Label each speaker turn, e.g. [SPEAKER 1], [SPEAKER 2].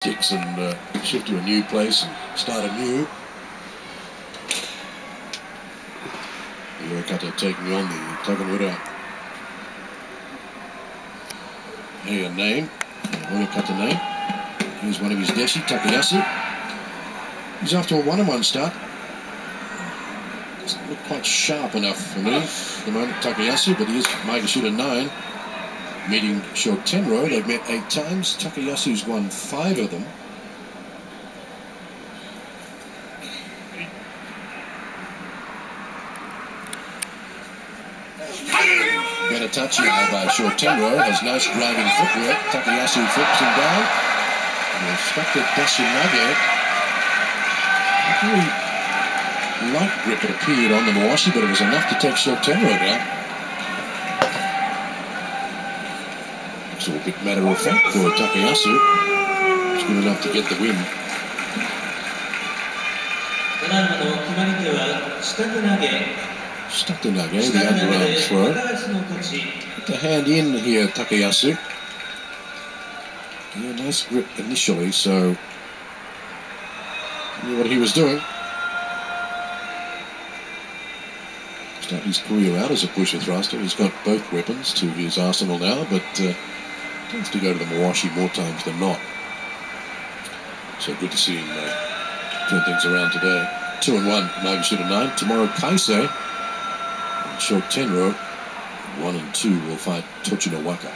[SPEAKER 1] sticks and shift to a new place and start anew. Uekata taking on the Taganura name, Uekata name. Here's one of his deshi, Takayasu. He's off to a one-on-one start. Doesn't look quite sharp enough for me at the moment, Takayasu, but he is Maegashira 9. Meeting Shotenro, they've met 8 times. Takayasu's won 5 of them. Better touch now by Shotenro, has nice driving footwork. Takayasu flips him down. And respected Dashinage. A very light grip it appeared on the Mawashi, but it was enough to take Shotenro down. It's all a bit matter of fact for Takayasu. It's good enough to get the win. Shitatenage, the underarm throw. Put the hand in here, Takayasu. Yeah, nice grip initially, so he knew what he was doing. Start his career out as a pusher thruster. He's got both weapons to his arsenal now, but tends to go to the Mawashi more times than not. So good to see him turn things around today. 2-1, Maegashira 9. Tomorrow, Kaisei and Shotenro, 1 and 2, will fight Tochinowaka.